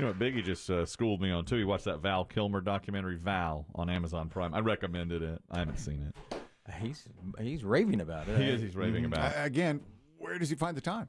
know what Biggie just schooled me on, too? He watched that Val Kilmer documentary, Val, on Amazon Prime. I recommended it. I haven't seen it. He's raving about it. He is. He's raving about it. Again, where does he find the time?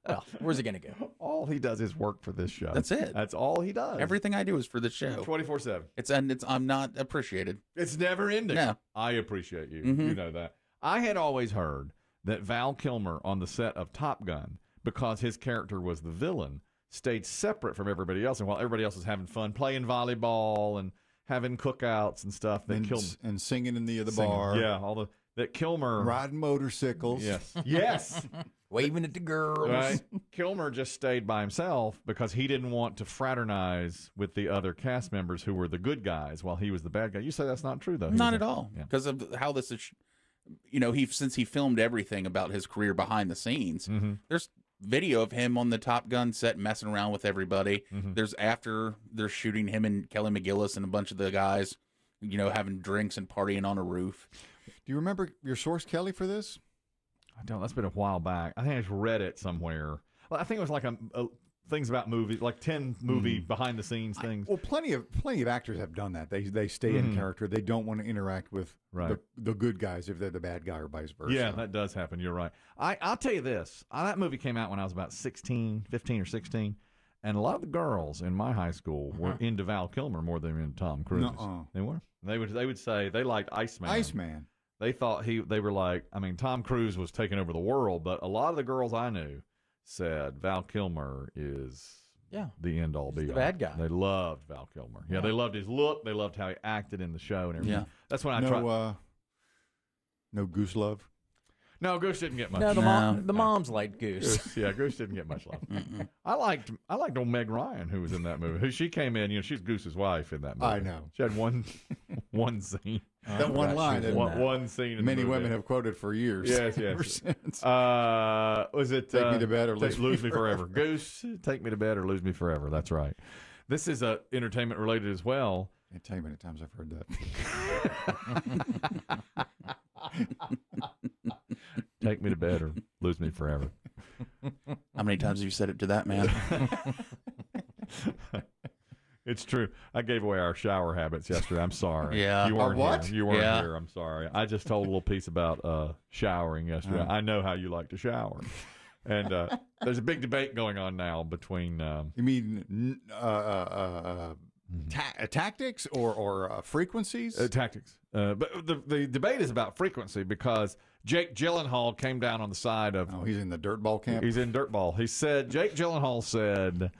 Well, where's he going to go? All he does is work for this show. That's it. That's all he does. Everything I do is for the show. 24/7. I'm not appreciated. It's never ending. No. I appreciate you. Mm-hmm. You know that. I had always heard that Val Kilmer on the set of Top Gun, because his character was the villain, stayed separate from everybody else. And while everybody else was having fun playing volleyball and having cookouts and stuff, And singing in the bar. Yeah, that Kilmer riding motorcycles. Yes. Waving at the girls. Right. Kilmer just stayed by himself because he didn't want to fraternize with the other cast members who were the good guys while he was the bad guy. You say that's not true, though. Not at all. Because of how this is, since he filmed everything about his career behind the scenes, there's video of him on the Top Gun set messing around with everybody. There's after they're shooting him and Kelly McGillis and a bunch of the guys, having drinks and partying on a roof. Do you remember your source, Kelly, for this? I don't. That's been a while back. I think I just read it somewhere. Well, I think it was like a things about movies, like 10 movie behind the scenes things. Well, plenty of actors have done that. They stay in character. They don't want to interact with the good guys if they're the bad guy or vice versa. Yeah, that does happen. You're right. I'll tell you this. That movie came out when I was about 15 or 16. And a lot of the girls in my high school were into Val Kilmer more than into Tom Cruise. They were. They would say they liked Iceman. Iceman. They thought they were like, Tom Cruise was taking over the world, but a lot of the girls I knew said Val Kilmer is the end all be all. The bad guy. They loved Val Kilmer. Yeah, they loved his look. They loved how he acted in the show and everything. Yeah. That's when I tried. No Goose love? No, Goose didn't get much. No, the moms liked Goose. Yeah, Goose didn't get much love. I liked old Meg Ryan, who was in that movie. She came in, she's Goose's wife in that movie. I know. She had one scene. That one line. One scene. Many women have quoted for years. Yes. Ever since. Was it Take Me to Bed or Lose Me Forever? Goose, Take Me to Bed or Lose Me Forever. That's right. This is entertainment related as well. I can't tell you how many times I've heard that. Take me to bed or lose me forever. How many times have you said it to that man? It's true. I gave away our shower habits yesterday. I'm sorry. Yeah. You weren't what? here. You weren't here. I'm sorry. I just told a little piece about showering yesterday. I know how you like to shower. And there's a big debate going on now between... you mean tactics or frequencies? Tactics. But the debate is about frequency because Jake Gyllenhaal came down on the side of... Oh, he's in the dirtball camp? He's in dirtball. Jake Gyllenhaal said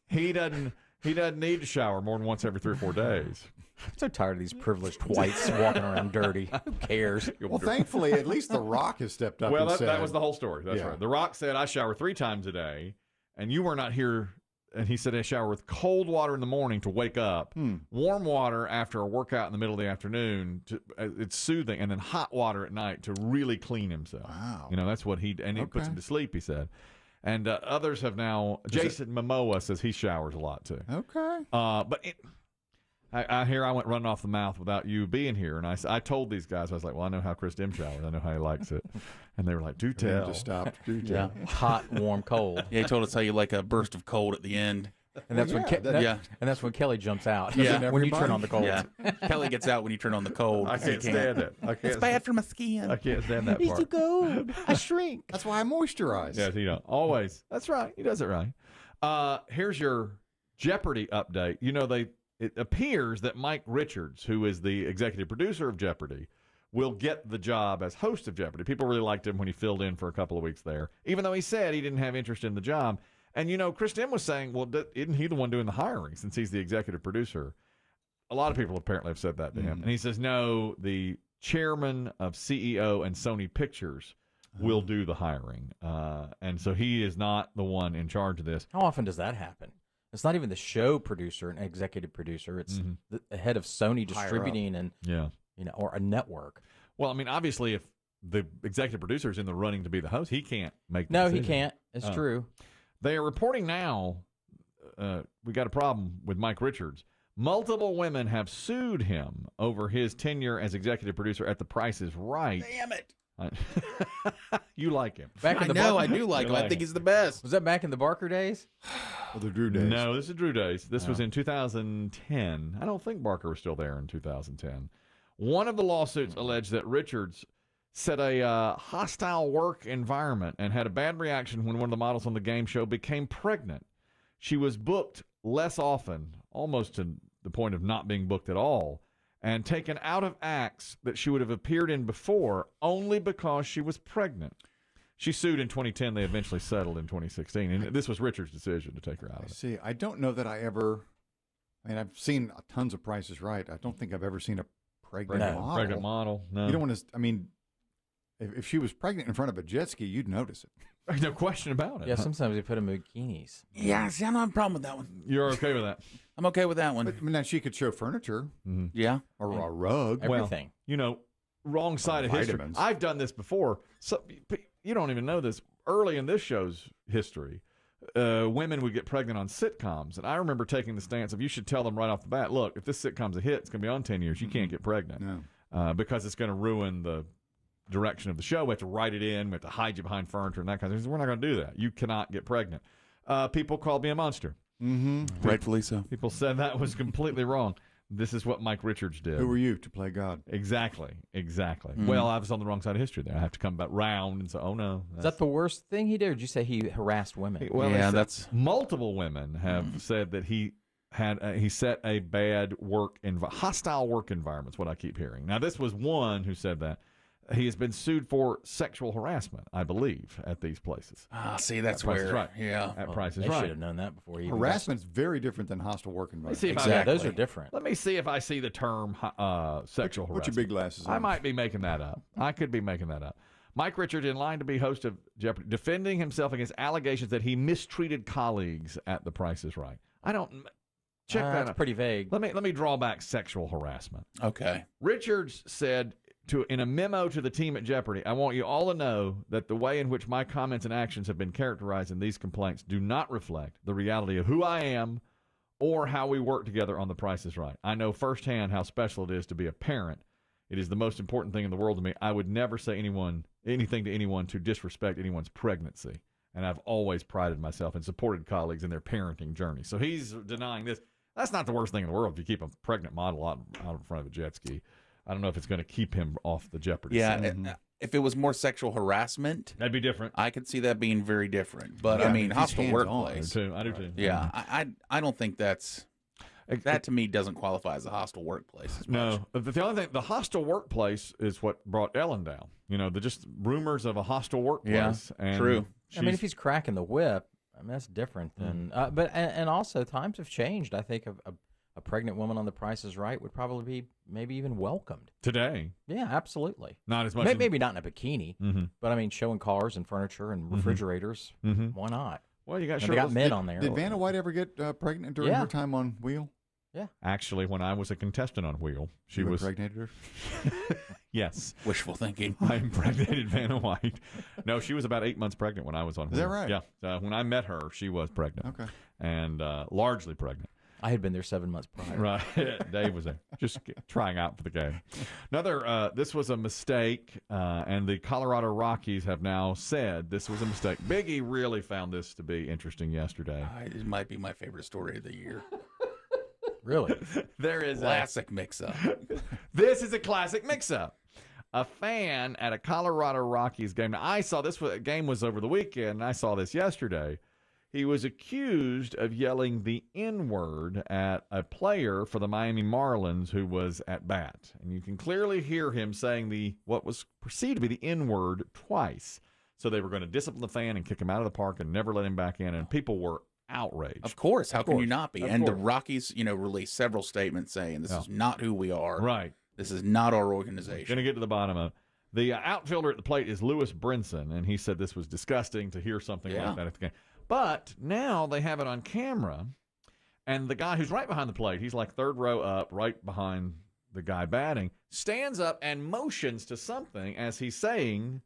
he doesn't need to shower more than once every 3 or 4 days. I'm so tired of these privileged whites walking around dirty. Who cares? Well, thankfully, at least The Rock has stepped up and said... that was the whole story. That's right. The Rock said, I shower 3 times a day, and you were not here... And he said I shower with cold water in the morning to wake up, warm water after a workout in the middle of the afternoon. It's soothing, and then hot water at night to really clean himself. Wow. That's what it puts him to sleep, he said. And others have now, Jason Momoa says he showers a lot too. Okay. But I went running off the mouth without you being here. And I told these guys, I was like, well, I know how Chris Demm showers. I know how he likes it. And they were like, do tell. Just stopped. Do tell. Yeah. Hot, warm, cold. Yeah, he told us how you like a burst of cold at the end. And that's and that's when Kelly jumps out. Yeah. When you turn on the cold. Yeah. Kelly gets out when you turn on the cold. I can't stand it. It's bad for my skin. I can't stand that part. He's too cold. I shrink. That's why I moisturize. Yes, always. That's right. He does it right. Here's your Jeopardy update. It appears that Mike Richards, who is the executive producer of Jeopardy, will get the job as host of Jeopardy. People really liked him when he filled in for a couple of weeks there, even though he said he didn't have interest in the job. And, Chris Demm was saying, well, isn't he the one doing the hiring since he's the executive producer? A lot of people apparently have said that to him. And he says, no, the chairman of CEO and Sony Pictures will do the hiring. And so he is not the one in charge of this. How often does that happen? It's not even the show producer and executive producer. It's the head of Sony distributing and or a network. Well, obviously, if the executive producer is in the running to be the host, he can't make the No, decision. he can't. It's true. They are reporting now, we got a problem with Mike Richards. Multiple women have sued him over his tenure as executive producer at The Price is Right. Damn it. You like him. Back in the I Barker, do like him. I think he's the best. was that back in the Barker days? Or the Drew days. No, this is Drew days. This was in 2010. I don't think Barker was still there in 2010. One of the lawsuits alleged that Richards set a hostile work environment and had a bad reaction when one of the models on the game show became pregnant. She was booked less often, almost to the point of not being booked at all, and taken out of acts that she would have appeared in before only because she was pregnant. She sued in 2010. They eventually settled in 2016. And this was Richard's decision to take her out of it. See, I don't know that I've seen tons of Prices Right. I don't think I've ever seen a pregnant model. Pregnant model, no. You don't want to, if she was pregnant in front of a jet ski, you'd notice it. No question about it. Yeah, sometimes they put them in bikinis. Yeah, see, I don't have a problem with that one. You're okay with that? I'm okay with that one. But now she could show furniture Yeah. or a rug. Everything. Wrong side of history. Vitamins. I've done this before. So you don't even know this. Early in this show's history, women would get pregnant on sitcoms. And I remember taking the stance of you should tell them right off the bat, look, if this sitcom's a hit, it's going to be on 10 years. You can't get pregnant. No. Because it's going to ruin the direction of the show. We have to write it in. We have to hide you behind furniture and that kind of thing. We're not going to do that. You cannot get pregnant. People called me a monster. Mm-hmm. Rightfully so. People said that was completely wrong. This is what Mike Richards did. Who were you to play God? Exactly. Well, I was on the wrong side of history there. I have to come back round and say, oh, no. Is that the worst thing he did? Or did you say he harassed women? Well, yeah, that's multiple women have said that he set a bad hostile work environment. Is what I keep hearing. Now, this was one who said that. He has been sued for sexual harassment, I believe, at these places. see, that's Price is where, Right. yeah. At Price is They Right. should have known that before he Harassment's very different than hostile work Let's see environment. if Exactly. I, Those are different. let me see if I see the term sexual harassment. Put your big glasses on. I might be making that up. I could be making that up. Mike Richards in line to be host of Jeopardy, defending himself against allegations that he mistreated colleagues at The Price is Right. I don't check that That's out. pretty vague. Let me draw back sexual harassment. Okay. Richards said in a memo to the team at Jeopardy, I want you all to know that the way in which my comments and actions have been characterized in these complaints do not reflect the reality of who I am or how we work together on The Price is Right. I know firsthand how special it is to be a parent. It is the most important thing in the world to me. I would never say anything to anyone to disrespect anyone's pregnancy. And I've always prided myself and supported colleagues in their parenting journey. So he's denying this. That's not the worst thing in the world if you keep a pregnant model out in front of a jet ski. I don't know if it's going to keep him off the Jeopardy. Yeah, if it was more sexual harassment, that'd be different. I could see that being very different. But Yeah, I mean, if he's hostile hands-on. workplace. I do too. Yeah, I don't think that to me doesn't qualify as a hostile workplace. As much. No, the only thing, the hostile workplace is what brought Ellen down. The just rumors of a hostile workplace. Yeah, and true. I mean, if he's cracking the whip, that's different than. But also times have changed. I think a pregnant woman on The Price is Right would probably be maybe even welcomed today. Yeah, absolutely. Not as much. Maybe not in a bikini, but I mean, showing cars and furniture and refrigerators. Why not? Well, you got They got men on there. Did Vanna White ever get pregnant during her time on Wheel? Yeah. Actually, when I was a contestant on Wheel, she was impregnated her. Yes. Wishful thinking. I impregnated Vanna White. No, she was about 8 months pregnant when I was on Wheel. Is that right? Yeah. When I met her, she was pregnant. Okay. And largely pregnant. I had been there 7 months prior. Right. Dave was there, just trying out for the game. This was a mistake, and the Colorado Rockies have now said this was a mistake. Biggie really found this to be interesting yesterday. It might be my favorite story of the year. Really? There is Classic mix-up. This is a classic mix-up. A fan at a Colorado Rockies game. Now, I saw this game was over the weekend, and I saw this yesterday. He was accused of yelling the N-word at a player for the Miami Marlins who was at bat. And you can clearly hear him saying what was perceived to be the N-word twice. So they were going to discipline the fan and kick him out of the park and never let him back in. And people were outraged. Of course. How can you not be? And the course. Rockies, released several statements saying this is not who we are. Right. This is not our organization. Going to get to the bottom of it. The outfielder at the plate is Lewis Brinson, and he said this was disgusting to hear something like that at the game. But now they have it on camera, and the guy who's right behind the plate, he's like third row up, right behind the guy batting, stands up and motions to something as he's saying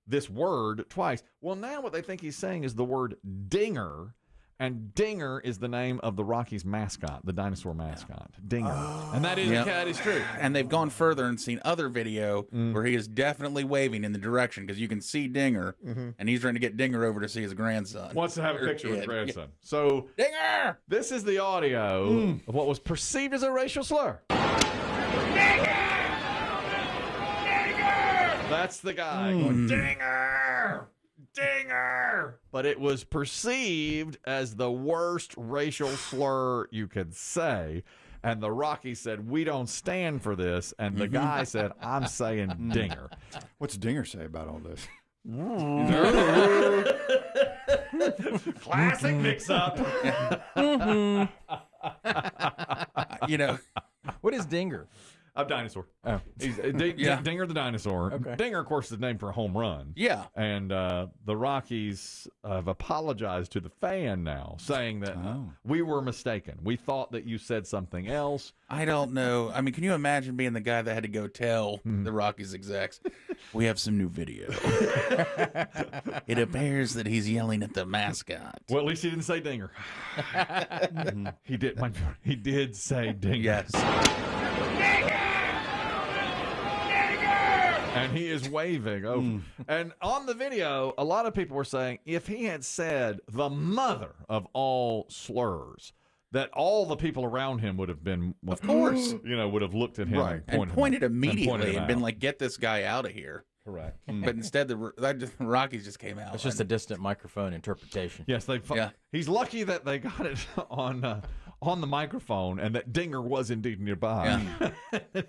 this word twice. Well, now what they think he's saying is the word dinger, And Dinger is the name of the Rockies mascot, the dinosaur mascot. Dinger. And that is true. And they've gone further and seen other video where he is definitely waving in the direction because you can see Dinger, and he's trying to get Dinger over to see his grandson. Wants to have a picture with his kid. grandson. So Dinger! this is the audio of what was perceived as a racial slur. That's the guy going, Dinger! Dinger! But it was perceived as the worst racial slur you could say. And the Rockies said, we don't stand for this. And the guy said, I'm saying Dinger. What's Dinger say about all this? Classic mix-up. You know, What is Dinger? A dinosaur. Oh. He's Dinger the dinosaur. Okay. Dinger, of course, is named for a home run. yeah. And the Rockies have apologized to the fan now, saying that we were mistaken. We thought that you said something else. I don't know. I mean, can you imagine being the guy that had to go tell the Rockies execs, we have some new video? It appears that he's yelling at the mascot. Well, at least he didn't say Dinger. He did. He did say Dinger. Yes. And he is waving over. And on the video, a lot of people were saying if he had said the mother of all slurs, that all the people around him would have been, Of course. would have looked at him Right. and Pointed him immediately and out. been like, get this guy out of here. Correct. But instead, the Rockies just came out. It's just a distant microphone interpretation. Yes, Yeah. He's lucky that they got it on the microphone and that Dinger was indeed nearby.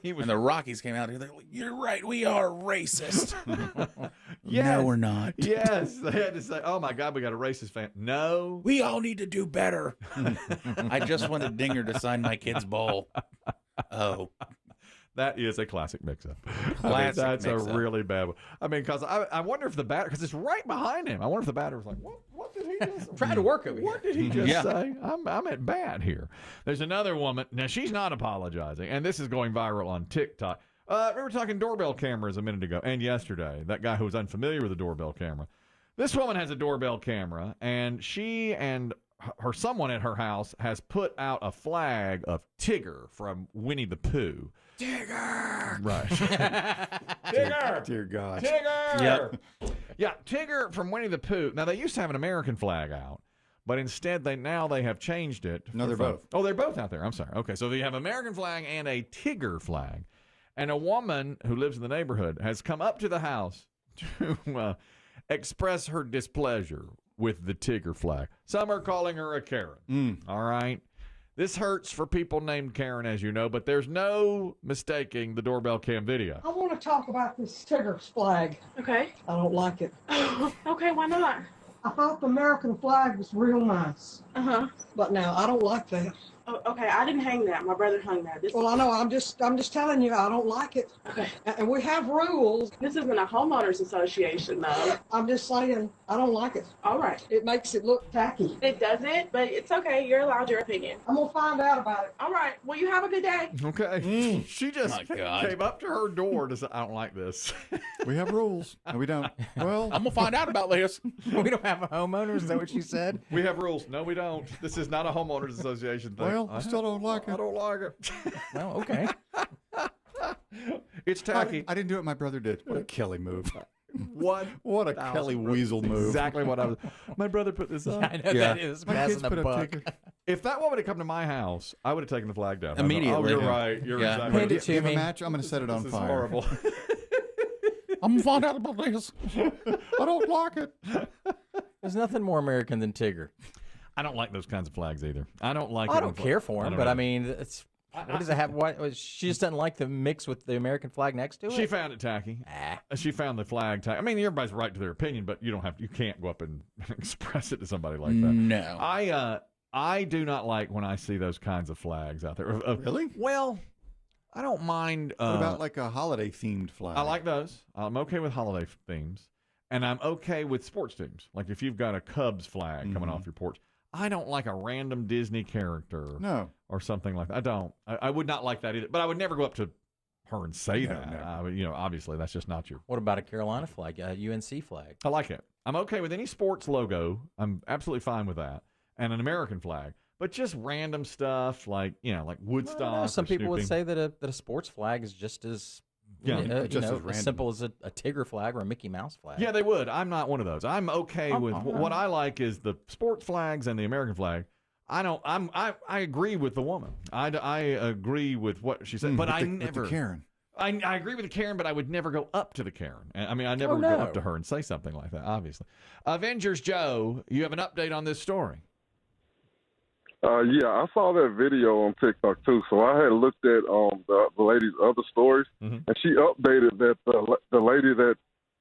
He was. And the Rockies came out here. They're like, you're right. We are racist. Yes. No, we're not. Yes, they had to say, "Oh my God, we got a racist fan." No, We all need to do better. I just wanted Dinger to sign my kid's bowl. Oh. that is a classic mix-up. Classic that's mix-up. a really bad one. I mean, because I wonder if the batter, because it's right behind him. I wonder if the batter was like, "What did he just?" Trying to work over here. What did he just Yeah. say? I'm at bat here. There's another woman. Now, she's not apologizing, and this is going viral on TikTok. We were talking doorbell cameras a minute ago and yesterday. That guy who was unfamiliar with a doorbell camera. This woman has a doorbell camera, and she and someone at her house has put out a flag of Tigger from Winnie the Pooh. Tigger! Right. Tigger! Dear God. Tigger! Yep. Yeah, Tigger from Winnie the Pooh. Now, they used to have an American flag out, but instead they have changed it. No, they're both. Oh, they're both out there. I'm sorry. Okay, so they have American flag and a Tigger flag. And a woman who lives in the neighborhood has come up to the house to express her displeasure with the Tigger flag. Some are calling her a Karen. All right? This hurts for people named Karen, as you know, but there's no mistaking the doorbell cam video. I want to talk about this Tigger's flag. Okay. I don't like it. Okay, why not? I thought the American flag was real nice, Uh-huh. but now I don't like that. Oh, okay, I didn't hang that. My brother hung that. Well, I know. I'm just telling you, I don't like it. Okay. And we have rules. This isn't a homeowners association, though. I'm just saying, I don't like it. All right. It makes it look tacky. It doesn't, but it's okay. You're allowed your opinion. I'm gonna find out about it. All right. Well, you have a good day. Okay. She just My God. came up to her door to say, I don't like this. We have rules. No, we don't. Well, I'm going to find out about this. We don't have a homeowner. Is that what you said? We have rules. No, we don't. This is not a homeowners association thing. well, I still don't like I it. don't like it. Well, okay. It's tacky. I didn't do it. My brother did. What a Kelly move. What? What a Kelly weasel move. Exactly what I was. My brother put this up. I know Yeah. that is My passing kids the put up buck. Tigger. If that woman had come to my house, I would have taken the flag down. I Immediately. Oh, you're Yeah. right. You're Yeah. exactly Hand right. it to Give me. a match. I'm going to set it on This is fire. horrible. I'm going to find out about this. I don't like it. There's nothing more American than Tigger. I don't like those kinds of flags either. I don't like. I it don't when care for him, don't but know. I mean, it's what does it have? What she just doesn't like the mix with the American flag next to it. She found it tacky. Ah. She found the flag tacky. I mean, everybody's right to their opinion, but you can't go up and express it to somebody like that. No. I do not like when I see those kinds of flags out there. Really? Well, I don't mind. What about like a holiday themed flag? I like those. I'm okay with holiday themes, and I'm okay with sports teams. Like if you've got a Cubs flag coming off your porch, I don't like a random Disney character No. or something like that. I don't. I would not like that either. But I would never go up to her and say No, that. no. I would, obviously that's just not your. What about a Carolina flag, a UNC flag? I like it. I'm okay with any sports logo. I'm absolutely fine with that. and an American flag. But just random stuff like like Woodstock. No, some or people would snooping. say that a sports flag is just as as simple as a Tigger flag or a Mickey Mouse flag. Yeah, they would. I'm not one of those. I'm okay with what I like is the sports flags and the American flag. I agree with the woman. I agree with what she said, but I never. With the Karen. I agree with the Karen, but I would never go up to the Karen. I mean, I never would go up to her and say something like that. Obviously, Avengers Joe, you have an update on this story. Yeah, I saw that video on TikTok too. So I had looked at the lady's other stories, and she updated that the lady that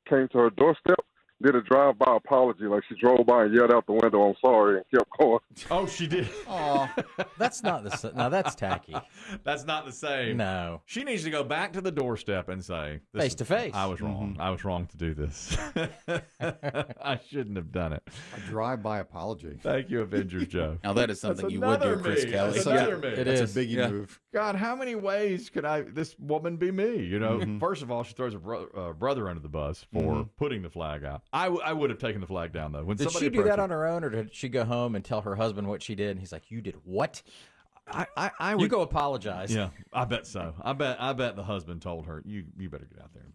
came to her doorstep did a drive-by apology. Like she drove by and yelled out the window, "I'm sorry," and kept going. Oh, she did. Oh, that's not the same. Now that's tacky. That's not the same. No. She needs to go back to the doorstep and say, face to face. I was wrong. I was wrong to do this. I shouldn't have done it. A drive-by apology. Thank you, Avengers Joe. Now that is something you would do, Chris Kelly. That's another me. It That's is. a Biggie move. God, how many ways could this woman be me? First of all, she throws her brother under the bus for putting the flag out. I would have taken the flag down, though. When Did somebody she do that approached on her own, or did she go home and tell her husband what she did? And he's like, "You did what?" I would You go apologize. Yeah, I bet so. I bet the husband told her, "You better get out there and